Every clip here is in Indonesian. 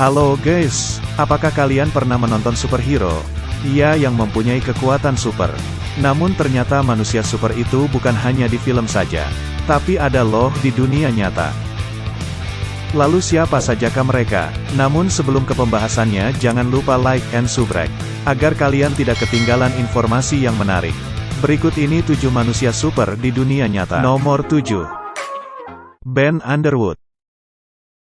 Halo guys, apakah kalian pernah menonton superhero? Ia yang mempunyai kekuatan super. Namun ternyata manusia super itu bukan hanya di film saja, tapi ada loh di dunia nyata. Lalu siapa sajakah mereka? Namun sebelum ke pembahasannya, jangan lupa like and subscribe, agar kalian tidak ketinggalan informasi yang menarik. Berikut ini 7 manusia super di dunia nyata. Nomor 7. Ben Underwood.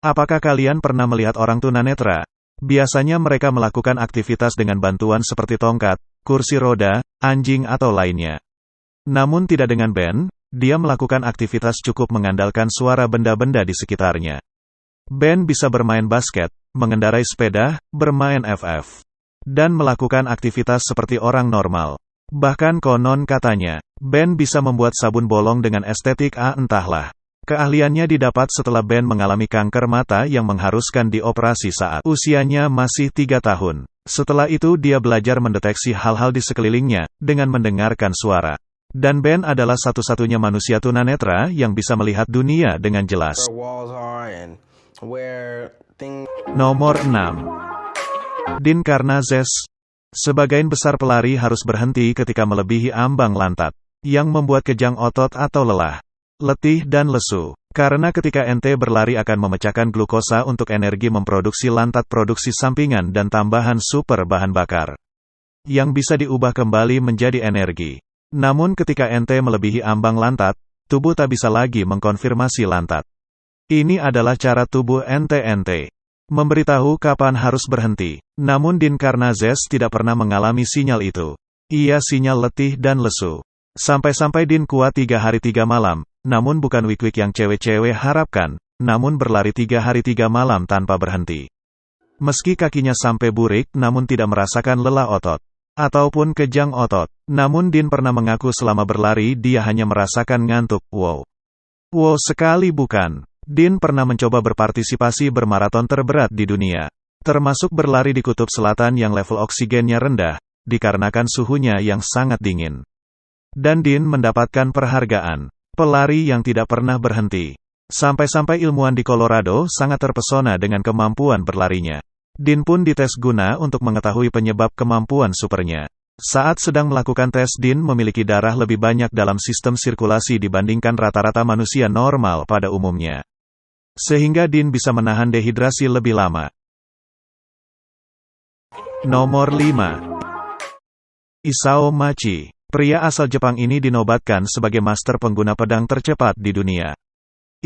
Apakah kalian pernah melihat orang tunanetra? Biasanya mereka melakukan aktivitas dengan bantuan seperti tongkat, kursi roda, anjing atau lainnya. Namun tidak dengan Ben, dia melakukan aktivitas cukup mengandalkan suara benda-benda di sekitarnya. Ben bisa bermain basket, mengendarai sepeda, bermain FF, dan melakukan aktivitas seperti orang normal. Bahkan konon katanya, Ben bisa membuat sabun bolong dengan estetik entahlah. Keahliannya didapat setelah Ben mengalami kanker mata yang mengharuskan dioperasi saat usianya masih 3 tahun. Setelah itu dia belajar mendeteksi hal-hal di sekelilingnya, dengan mendengarkan suara. Dan Ben adalah satu-satunya manusia tunanetra yang bisa melihat dunia dengan jelas. Nomor 6. Dean Karnazes. Sebagian besar pelari harus berhenti ketika melebihi ambang lantat, yang membuat kejang otot atau lelah, letih dan lesu. Karena ketika ente berlari akan memecahkan glukosa untuk energi memproduksi lantat produksi sampingan dan tambahan super bahan bakar, yang bisa diubah kembali menjadi energi. Namun ketika ente melebihi ambang lantat, tubuh tak bisa lagi mengkonfirmasi lantat. Ini adalah cara tubuh ente memberitahu kapan harus berhenti. Namun Dean Karnazes tidak pernah mengalami sinyal itu. Ia sinyal letih dan lesu. Sampai-sampai Dean kuat 3 hari 3 malam. Namun bukan wik-wik yang cewek-cewek harapkan, namun berlari 3 hari 3 malam tanpa berhenti. Meski kakinya sampai burik namun tidak merasakan lelah otot, ataupun kejang otot. Namun Dean pernah mengaku selama berlari dia hanya merasakan ngantuk. Wow sekali bukan? Dean pernah mencoba berpartisipasi bermaraton terberat di dunia, termasuk berlari di kutub selatan yang level oksigennya rendah, dikarenakan suhunya yang sangat dingin. Dan Dean mendapatkan perhargaan pelari yang tidak pernah berhenti. Sampai-sampai ilmuwan di Colorado sangat terpesona dengan kemampuan berlarinya. Dean pun dites guna untuk mengetahui penyebab kemampuan supernya. Saat sedang melakukan tes, Dean memiliki darah lebih banyak dalam sistem sirkulasi dibandingkan rata-rata manusia normal pada umumnya. Sehingga Dean bisa menahan dehidrasi lebih lama. Nomor 5. Isao Machi. Pria asal Jepang ini dinobatkan sebagai master pengguna pedang tercepat di dunia.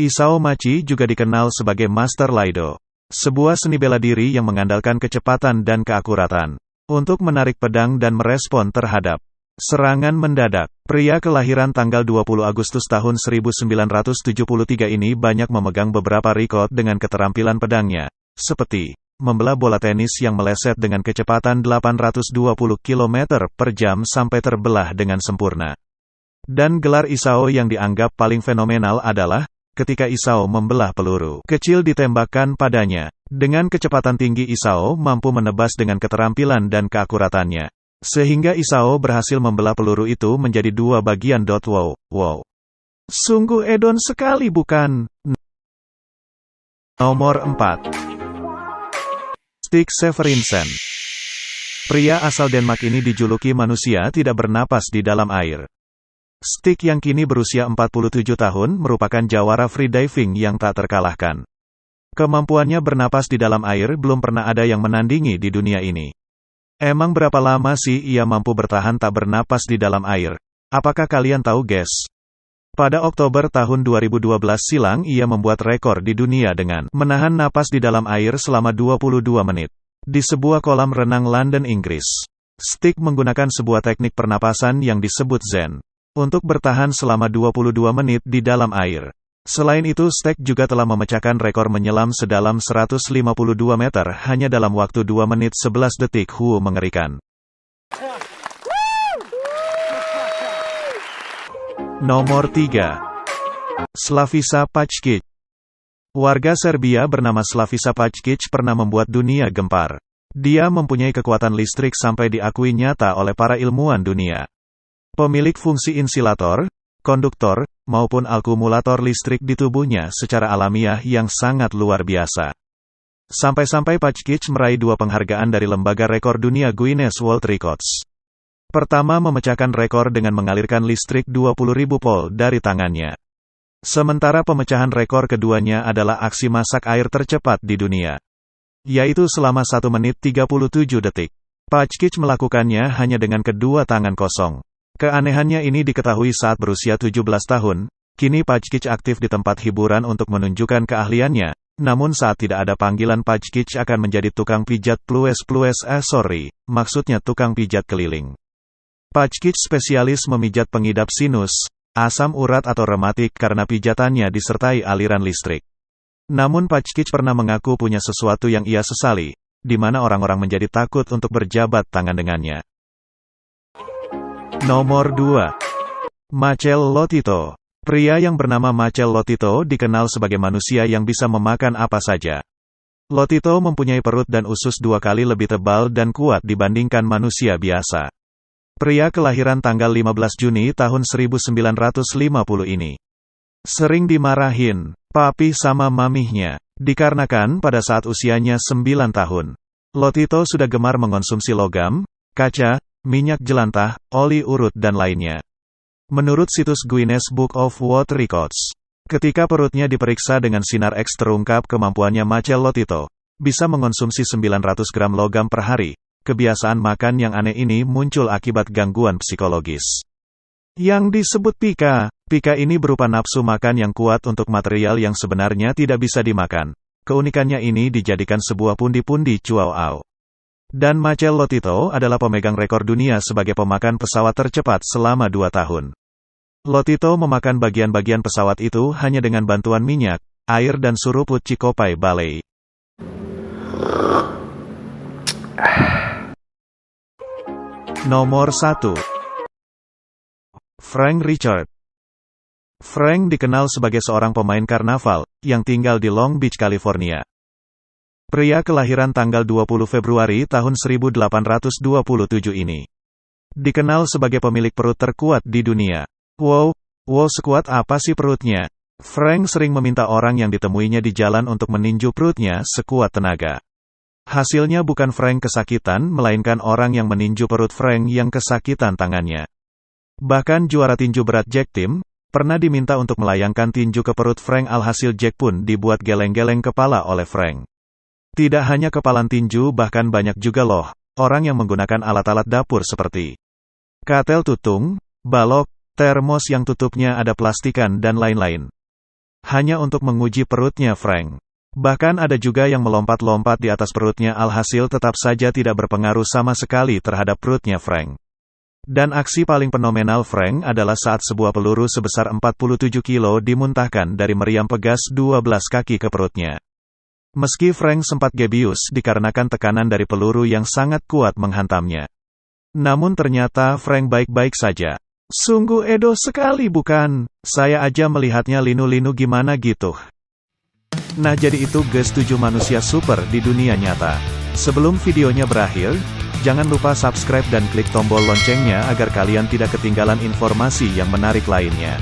Isao Machi juga dikenal sebagai Master Iaido, sebuah seni bela diri yang mengandalkan kecepatan dan keakuratan untuk menarik pedang dan merespon terhadap serangan mendadak. Pria kelahiran tanggal 20 Agustus tahun 1973 ini banyak memegang beberapa rekor dengan keterampilan pedangnya, seperti membelah bola tenis yang meleset dengan kecepatan 820 km per jam sampai terbelah dengan sempurna. Dan gelar Isao yang dianggap paling fenomenal adalah, ketika Isao membelah peluru kecil ditembakkan padanya. Dengan kecepatan tinggi Isao mampu menebas dengan keterampilan dan keakuratannya. Sehingga Isao berhasil membelah peluru itu menjadi 2 bagian. Wow. Sungguh edon sekali bukan? Nomor 4. Stig Severinsen. Pria asal Denmark ini dijuluki manusia tidak bernapas di dalam air. Stig yang kini berusia 47 tahun merupakan jawara freediving yang tak terkalahkan. Kemampuannya bernapas di dalam air belum pernah ada yang menandingi di dunia ini. Emang berapa lama sih ia mampu bertahan tak bernapas di dalam air? Apakah kalian tahu guys? Pada Oktober tahun 2012 silam ia membuat rekor di dunia dengan menahan napas di dalam air selama 22 menit. Di sebuah kolam renang London, Inggris. Stig menggunakan sebuah teknik pernapasan yang disebut Zen, untuk bertahan selama 22 menit di dalam air. Selain itu Stig juga telah memecahkan rekor menyelam sedalam 152 meter hanya dalam waktu 2 menit 11 detik. Mengerikan. Nomor 3. Slavica Pačkić. Warga Serbia bernama Slavica Pačkić pernah membuat dunia gempar. Dia mempunyai kekuatan listrik sampai diakui nyata oleh para ilmuwan dunia. Pemilik fungsi insilator, konduktor, maupun akumulator listrik di tubuhnya secara alamiah yang sangat luar biasa. Sampai-sampai Pachkich meraih 2 penghargaan dari lembaga rekor dunia Guinness World Records. Pertama, memecahkan rekor dengan mengalirkan listrik 20.000 volt dari tangannya. Sementara pemecahan rekor keduanya adalah aksi masak air tercepat di dunia, yaitu selama 1 menit 37 detik. Pachkich melakukannya hanya dengan kedua tangan kosong. Keanehannya ini diketahui saat berusia 17 tahun, kini Pachkich aktif di tempat hiburan untuk menunjukkan keahliannya. Namun saat tidak ada panggilan, Pachkich akan menjadi tukang pijat maksudnya tukang pijat keliling. Pachkich spesialis memijat pengidap sinus, asam urat atau rematik karena pijatannya disertai aliran listrik. Namun Pachkich pernah mengaku punya sesuatu yang ia sesali, di mana orang-orang menjadi takut untuk berjabat tangan dengannya. Nomor 2. Machel Lotito. Pria yang bernama Machel Lotito dikenal sebagai manusia yang bisa memakan apa saja. Lotito mempunyai perut dan usus 2 kali lebih tebal dan kuat dibandingkan manusia biasa. Pria kelahiran tanggal 15 Juni tahun 1950 ini sering dimarahin papi sama mamihnya, dikarenakan pada saat usianya 9 tahun, Lotito sudah gemar mengonsumsi logam, kaca, minyak jelantah, oli urut dan lainnya. Menurut situs Guinness Book of World Records, ketika perutnya diperiksa dengan sinar X terungkap kemampuannya Machel Lotito bisa mengonsumsi 900 gram logam per hari. Kebiasaan makan yang aneh ini muncul akibat gangguan psikologis yang disebut pika. Pika ini berupa nafsu makan yang kuat untuk material yang sebenarnya tidak bisa dimakan. Keunikannya ini dijadikan sebuah pundi-pundi cuau-au. Dan Machel Lotito adalah pemegang rekor dunia sebagai pemakan pesawat tercepat selama 2 tahun. Lotito memakan bagian-bagian pesawat itu hanya dengan bantuan minyak, air dan suruput Chikopai Balei. Nomor 1. Frank Richard. Frank dikenal sebagai seorang pemain karnaval, yang tinggal di Long Beach, California. Pria kelahiran tanggal 20 Februari tahun 1827 ini dikenal sebagai pemilik perut terkuat di dunia. Wow, sekuat apa sih perutnya? Frank sering meminta orang yang ditemuinya di jalan untuk meninju perutnya sekuat tenaga. Hasilnya bukan Frank kesakitan, melainkan orang yang meninju perut Frank yang kesakitan tangannya. Bahkan juara tinju berat Jack Tim pernah diminta untuk melayangkan tinju ke perut Frank, alhasil Jack pun dibuat geleng-geleng kepala oleh Frank. Tidak hanya kepalan tinju, bahkan banyak juga loh orang yang menggunakan alat-alat dapur seperti katel tutung, balok, termos yang tutupnya ada plastikan dan lain-lain, hanya untuk menguji perutnya Frank. Bahkan ada juga yang melompat-lompat di atas perutnya, alhasil tetap saja tidak berpengaruh sama sekali terhadap perutnya Frank. Dan aksi paling fenomenal Frank adalah saat sebuah peluru sebesar 47 kilo dimuntahkan dari meriam pegas 12 kaki ke perutnya. Meski Frank sempat gebius dikarenakan tekanan dari peluru yang sangat kuat menghantamnya, namun ternyata Frank baik-baik saja. Sungguh edo sekali bukan? Saya aja melihatnya linu-linu gimana gitu. Nah jadi itu guys 7 manusia super di dunia nyata. Sebelum videonya berakhir, jangan lupa subscribe dan klik tombol loncengnya agar kalian tidak ketinggalan informasi yang menarik lainnya.